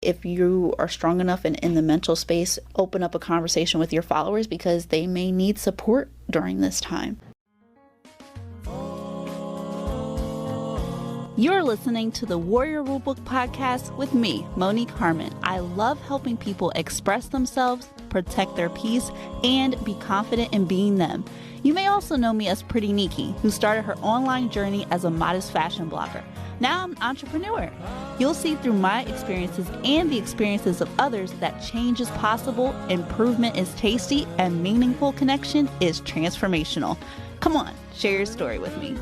If you are strong enough and in the mental space, open up a conversation with your followers because they may need support during this time. You're listening to the Warrior Rulebook Podcast with me, Monique Harmon. I love helping people express themselves, protect their peace, and be confident in being them. You may also know me as Pretty Nikki, who started her online journey as a modest fashion blogger. Now I'm an entrepreneur. You'll see through my experiences and the experiences of others that change is possible, improvement is tasty, and meaningful connection is transformational. Come on, share your story with me.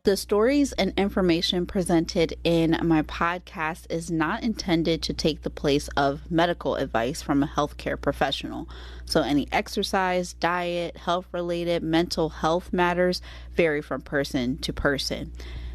The stories and information presented in my podcast is not intended to take the place of medical advice from a healthcare professional. So any exercise, diet, health-related, mental health matters vary from person to person.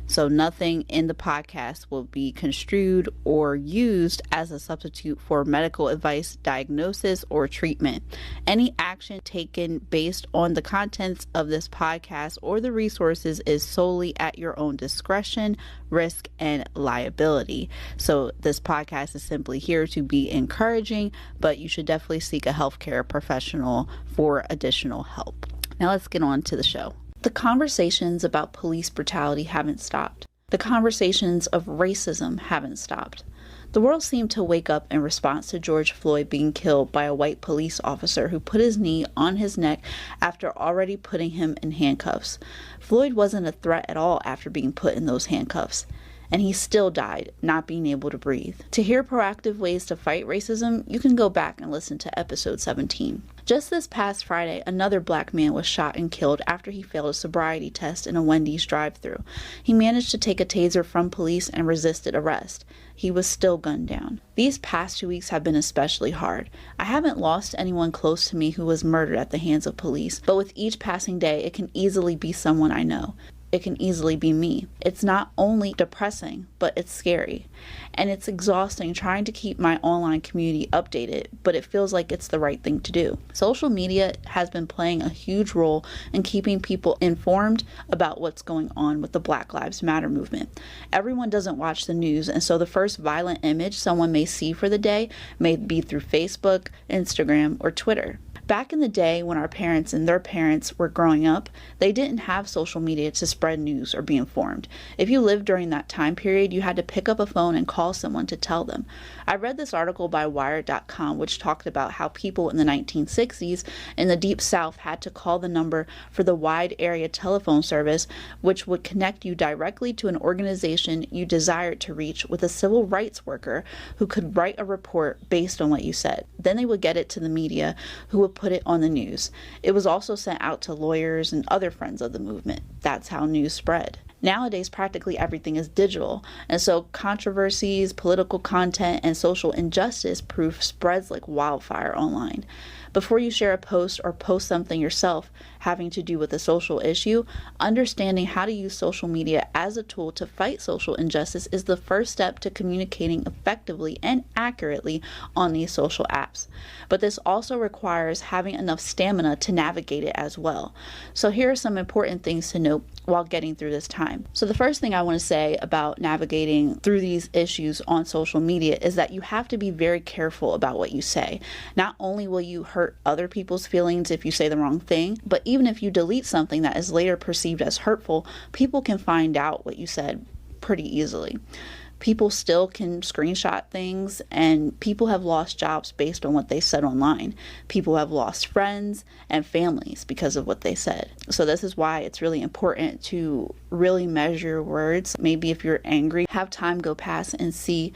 So nothing in the podcast will be construed or used as a substitute for medical advice, diagnosis, or treatment. Any action taken based on the contents of this podcast or the resources is solely at your own discretion, risk, and liability. So this podcast is simply here to be encouraging, but you should definitely seek a healthcare professional for additional help. Now let's get on to the show. The conversations about police brutality haven't stopped. The conversations of racism haven't stopped. The world seemed to wake up in response to George Floyd being killed by a white police officer who put his knee on his neck after already putting him in handcuffs. Floyd wasn't a threat at all after being put in those handcuffs, and he still died, not being able to breathe. To hear proactive ways to fight racism, you can go back and listen to episode 17. Just this past Friday, another black man was shot and killed after he failed a sobriety test in a Wendy's drive-thru. He managed to take a taser from police and resisted arrest. He was still gunned down. These past 2 weeks have been especially hard. I haven't lost anyone close to me who was murdered at the hands of police, but with each passing day, it can easily be someone I know. It can easily be me. It's not only depressing, but it's scary. And it's exhausting trying to keep my online community updated, but it feels like it's the right thing to do. Social media has been playing a huge role in keeping people informed about what's going on with the Black Lives Matter movement. Everyone doesn't watch the news, and so the first violent image someone may see for the day may be through Facebook, Instagram, or Twitter. Back in the day when our parents and their parents were growing up, they didn't have social media to spread news or be informed. If you lived during that time period, you had to pick up a phone and call someone to tell them. I read this article by Wired.com, which talked about how people in the 1960s in the Deep South had to call the number for the wide area telephone service, which would connect you directly to an organization you desired to reach with a civil rights worker who could write a report based on what you said. Then they would get it to the media, who would put it on the news. It was also sent out to lawyers and other friends of the movement. That's how news spread. Nowadays, practically everything is digital, and so controversies, political content, and social injustice proof spreads like wildfire online. Before you share a post or post something yourself having to do with a social issue, understanding how to use social media as a tool to fight social injustice is the first step to communicating effectively and accurately on these social apps. But this also requires having enough stamina to navigate it as well. So here are some important things to note while getting through this time. So the first thing I want to say about navigating through these issues on social media is that you have to be very careful about what you say. Not only will you hurt other people's feelings if you say the wrong thing, but even if you delete something that is later perceived as hurtful, people can find out what you said pretty easily. People still can screenshot things, and people have lost jobs based on what they said online. People have lost friends and families because of what they said. So this is why it's really important to really measure your words. Maybe if you're angry, have time go past and see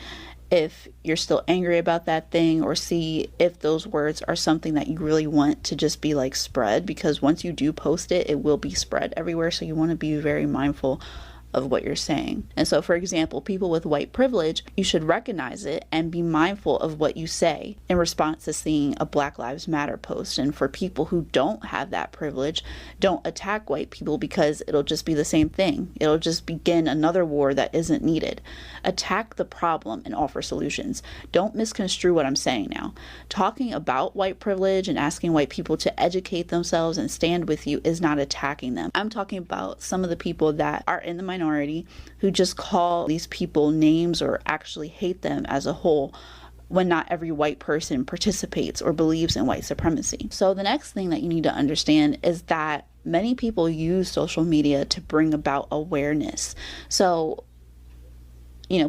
if you're still angry about that thing, or see if those words are something that you really want to just be like spread, because once you do post it, it will be spread everywhere. So you want to be very mindful of what you're saying. And so, for example, people with white privilege, you should recognize it and be mindful of what you say in response to seeing a Black Lives Matter post. And for people who don't have that privilege, don't attack white people, because it'll just be the same thing. It'll just begin another war that isn't needed. Attack the problem and offer solutions. Don't misconstrue what I'm saying now. Talking about white privilege and asking white people to educate themselves and stand with you is not attacking them. I'm talking about some of the people that are in the minority who just call these people names or actually hate them as a whole, when not every white person participates or believes in white supremacy. So the next thing that you need to understand is that many people use social media to bring about awareness. So,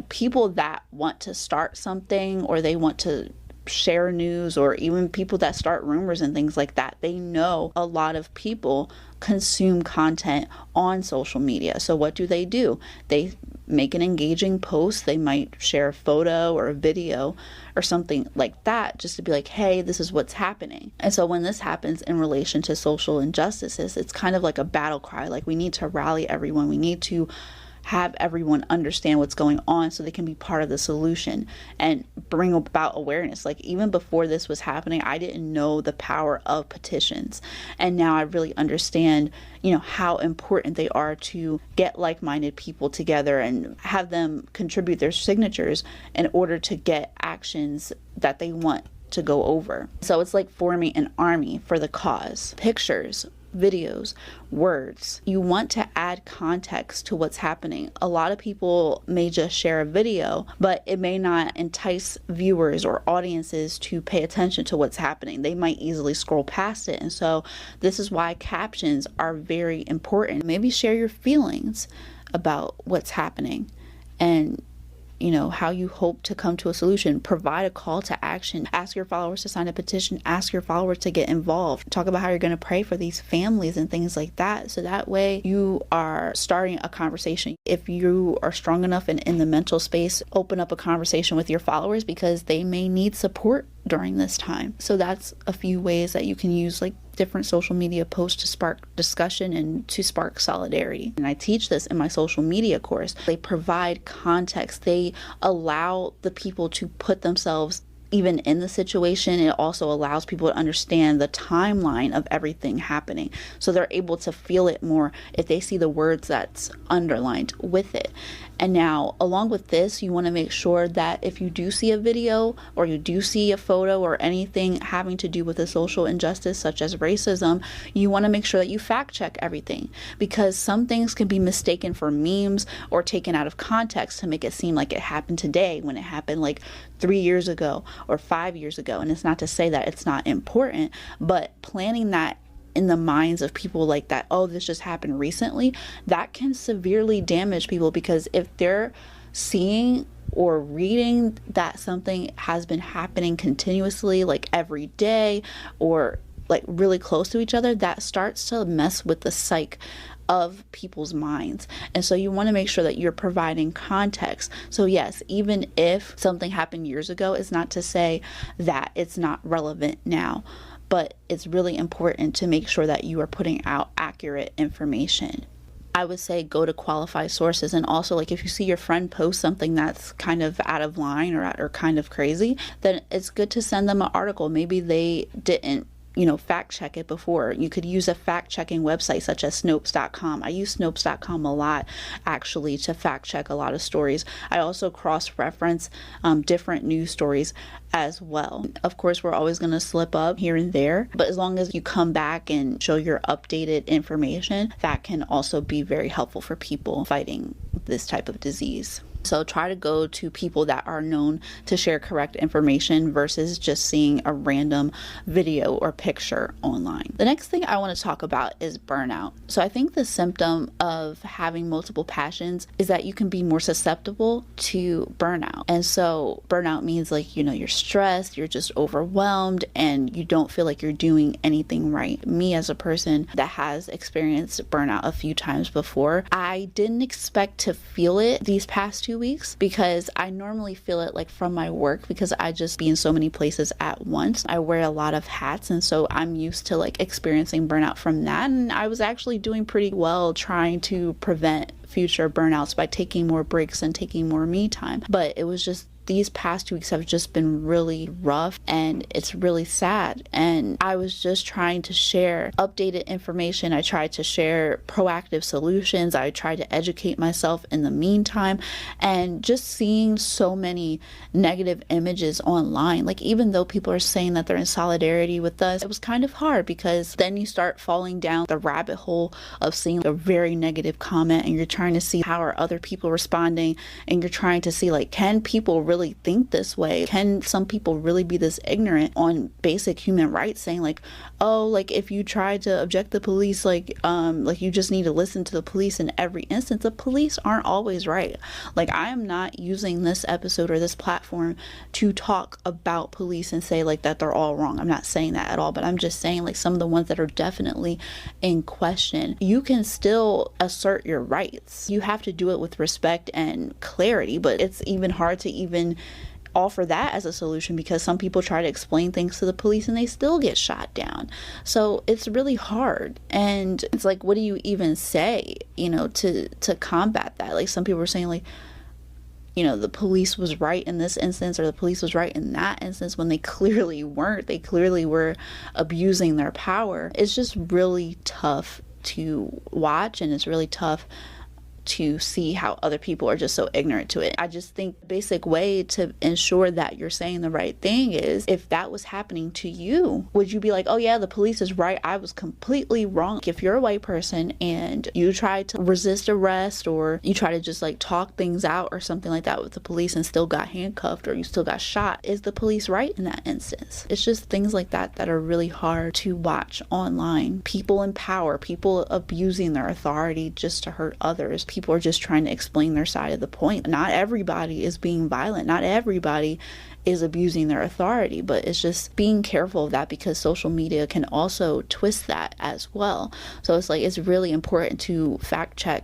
people that want to start something, or they want to share news, or even people that start rumors and things like that, they know a lot of people consume content on social media. So what do? They make an engaging post. They might share a photo or a video or something like that, just to be like, hey, this is what's happening. And so when this happens in relation to social injustices, it's kind of like a battle cry. Like, we need to rally everyone. We need to have everyone understand what's going on so they can be part of the solution and bring about awareness. Like, even before this was happening, I didn't know the power of petitions. And now I really understand, how important they are to get like-minded people together and have them contribute their signatures in order to get actions that they want to go over. So it's like forming an army for the cause. Pictures, videos, words. You want to add context to what's happening. A lot of people may just share a video, but it may not entice viewers or audiences to pay attention to what's happening. They might easily scroll past it. And so this is why captions are very important. Maybe share your feelings about what's happening and how you hope to come to a solution. Provide a call to action. Ask your followers to sign a petition. Ask your followers to get involved. Talk about how you're going to pray for these families and things like that. So that way you are starting a conversation. If you are strong enough and in the mental space, open up a conversation with your followers, because they may need support during this time. So that's a few ways that you can use different social media posts to spark discussion and to spark solidarity. And I teach this in my social media course. They provide context. They allow the people to put themselves even in the situation. It also allows people to understand the timeline of everything happening. So they're able to feel it more if they see the words that's underlined with it. And now, along with this, you want to make sure that if you do see a video or you do see a photo or anything having to do with a social injustice such as racism, you want to make sure that you fact check everything, because some things can be mistaken for memes or taken out of context to make it seem like it happened today when it happened 3 years ago or 5 years ago. And it's not to say that it's not important, but planning that in the minds of people like that, oh, this just happened recently, that can severely damage people, because if they're seeing or reading that something has been happening continuously, every day, or really close to each other, that starts to mess with the psyche of people's minds. And so you want to make sure that you're providing context. So yes, even if something happened years ago, it's not to say that it's not relevant now, but it's really important to make sure that you are putting out accurate information. I would say go to qualified sources. And also, if you see your friend post something that's kind of out of line or kind of crazy, then it's good to send them an article. Maybe they didn't fact check it before. You could use a fact checking website such as Snopes.com. I use Snopes.com a lot, actually, to fact check a lot of stories. I also cross-reference different news stories as well. Of course, we're always going to slip up here and there, but as long as you come back and show your updated information, that can also be very helpful for people fighting this type of disease. So try to go to people that are known to share correct information versus just seeing a random video or picture online. The next thing I want to talk about is burnout. So I think the symptom of having multiple passions is that you can be more susceptible to burnout. And so burnout means you're stressed, you're just overwhelmed, and you don't feel like you're doing anything right. Me, as a person that has experienced burnout a few times before, I didn't expect to feel it these past 2 weeks, because I normally feel it from my work, because I just be in so many places at once. I wear a lot of hats, and so I'm used to experiencing burnout from that. And I was actually doing pretty well trying to prevent future burnouts by taking more breaks and taking more me time. But it was just, these past 2 weeks have just been really rough, and it's really sad. And I was just trying to share updated information. I tried to share proactive solutions. I tried to educate myself in the meantime. And just seeing so many negative images online, like even though people are saying that they're in solidarity with us, it was kind of hard, because then you start falling down the rabbit hole of seeing a very negative comment, and you're trying to see how are other people responding, and you're trying to see, like, can people really think this way? Can some people really be this ignorant on basic human rights, saying like, oh, like if you try to object the police, like you just need to listen to the police in every instance. The police aren't always right. Like, I am not using this episode or this platform to talk about police and say like that they're all wrong. I'm not saying that at all, but I'm just saying like some of the ones that are definitely in question, you can still assert your rights. You have to do it with respect and clarity, but it's even hard to even offer that as a solution, because some people try to explain things to the police and they still get shot down. So it's really hard. And it's like, what do you even say, to combat that? Like, some people are saying like, the police was right in this instance, or the police was right in that instance, when they clearly weren't. They clearly were abusing their power. It's just really tough to watch, and it's really tough to see how other people are just so ignorant to it. I just think the basic way to ensure that you're saying the right thing is, if that was happening to you, would you be like, oh yeah, the police is right, I was completely wrong? If you're a white person and you try to resist arrest, or you try to just like talk things out or something like that with the police and still got handcuffed, or you still got shot, is the police right in that instance? It's just things like that that are really hard to watch online. People in power, people abusing their authority just to hurt others. People are just trying to explain their side of the point. Not everybody is being violent. Not everybody is abusing their authority, but it's just being careful of that, because social media can also twist that as well. So it's like, it's really important to fact check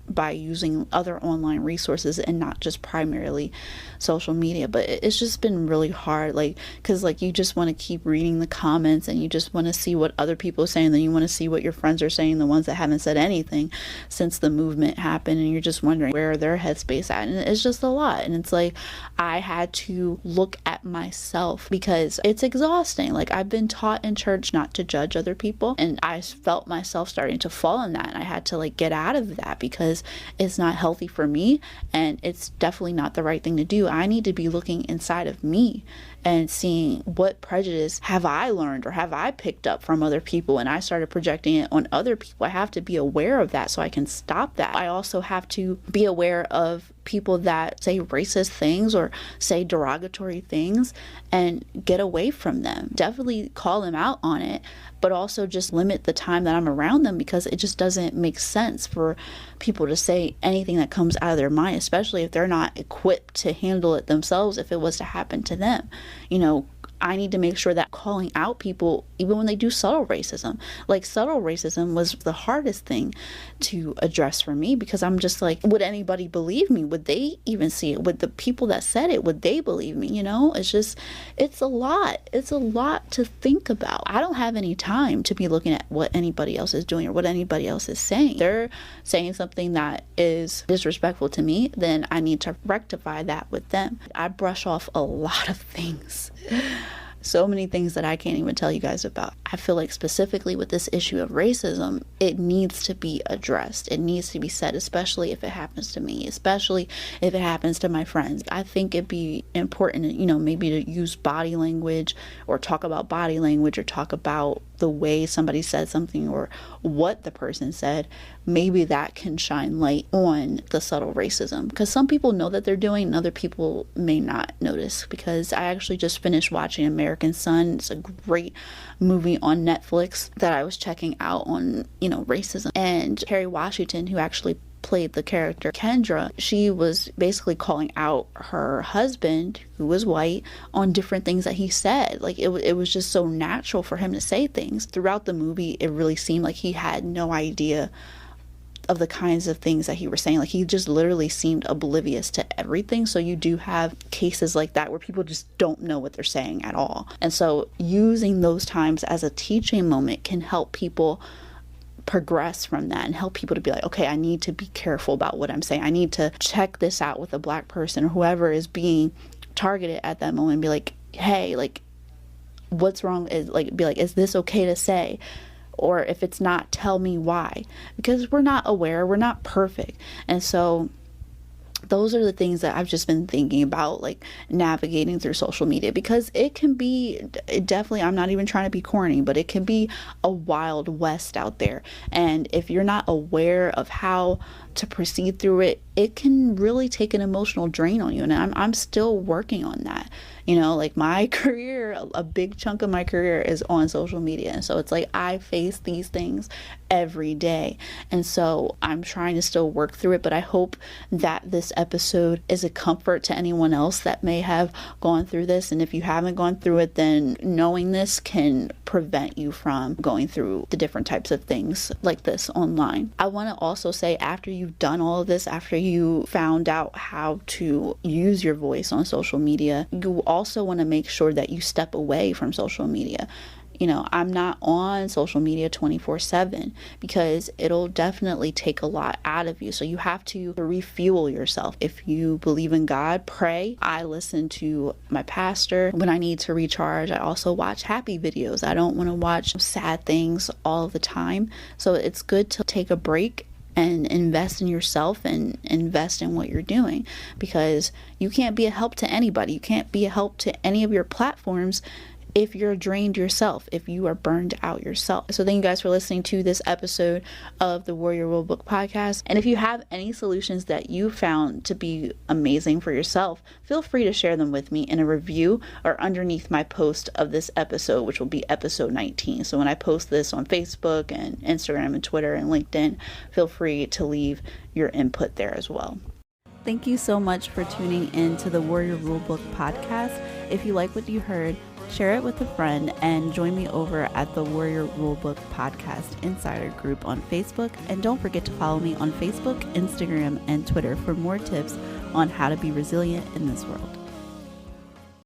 by using other online resources and not just primarily social media. But it's just been really hard, like, because like you just want to keep reading the comments, and you just want to see what other people are saying, and then you want to see what your friends are saying, the ones that haven't said anything since the movement happened, and you're just wondering where their headspace at. And it's just a lot. And it's like, I had to look at myself, because it's exhausting. Like, I've been taught in church not to judge other people, and I felt myself starting to fall in that, and I had to like get out of that, because it's not healthy for me, and it's definitely not the right thing to do. I need to be looking inside of me and seeing what prejudice have I learned or have I picked up from other people, and I started projecting it on other people. I have to be aware of that so I can stop that. I also have to be aware of people that say racist things or say derogatory things and get away from them. Definitely call them out on it, but also just limit the time that I'm around them, because it just doesn't make sense for people to say anything that comes out of their mind, especially if they're not equipped to handle it themselves if it was to happen to them. I need to make sure that calling out people, even when they do subtle racism, like subtle racism was the hardest thing to address for me, because I'm just like, would anybody believe me? Would they even see it? Would the people that said it, would they believe me? It's a lot. It's a lot to think about. I don't have any time to be looking at what anybody else is doing or what anybody else is saying. They're saying something that is disrespectful to me, then I need to rectify that with them. I brush off a lot of things. So many things that I can't even tell you guys about. I feel like specifically with this issue of racism, it needs to be addressed. It needs to be said, especially if it happens to me, especially if it happens to my friends. I think it'd be important, maybe to use body language, or talk about body language, or talk about the way somebody said something or what the person said. Maybe that can shine light on the subtle racism, because some people know that they're doing and other people may not notice. Because I actually just finished watching American Son. It's a great movie on Netflix that I was checking out on, racism. And Kerry Washington, who actually played the character Kendra, she was basically calling out her husband, who was white, on different things that he said. Like, it was just so natural for him to say things. Throughout the movie, it really seemed like he had no idea of the kinds of things that he was saying. Like, he just literally seemed oblivious to everything. So you do have cases like that where people just don't know what they're saying at all. And so using those times as a teaching moment can help people progress from that and help people to be like, okay, I need to be careful about what I'm saying. I need to check this out with a Black person or whoever is being targeted at that moment and be like, hey, like, what's wrong? Is like, be like, is this okay to say? Or if it's not, tell me why. Because we're not aware, we're not perfect. And so those are the things that I've just been thinking about, like navigating through social media, because it can be definitely, I'm not even trying to be corny, but it can be a wild west out there. And if you're not aware of how to proceed through it, it can really take an emotional drain on you. And I'm still working on that. You know, like my career, a big chunk of my career is on social media. And so it's like I face these things every day. And so I'm trying to still work through it. But I hope that this episode is a comfort to anyone else that may have gone through this. And if you haven't gone through it, then knowing this can prevent you from going through the different types of things like this online. I want to also say, after you've done all of this, after you found out how to use your voice on social media, you also want to make sure that you step away from social media. You know, I'm not on social media 24/7 because it'll definitely take a lot out of you. So you have to refuel yourself. If you believe in God, pray. I listen to my pastor when I need to recharge. I also watch happy videos. I don't want to watch sad things all the time. So it's good to take a break and invest in yourself and invest in what you're doing, because you can't be a help to anybody. You can't be a help to any of your platforms if you're drained yourself, if you are burned out yourself. So thank you guys for listening to this episode of the Warrior Rulebook podcast. And if you have any solutions that you found to be amazing for yourself, feel free to share them with me in a review or underneath my post of this episode, which will be episode 19. So when I post this on Facebook and Instagram and Twitter and LinkedIn, feel free to leave your input there as well. Thank you so much for tuning in to the Warrior Rulebook podcast. If you like what you heard, share it with a friend and join me over at the Warrior Rulebook Podcast Insider Group on Facebook. And don't forget to follow me on Facebook, Instagram, and Twitter for more tips on how to be resilient in this world.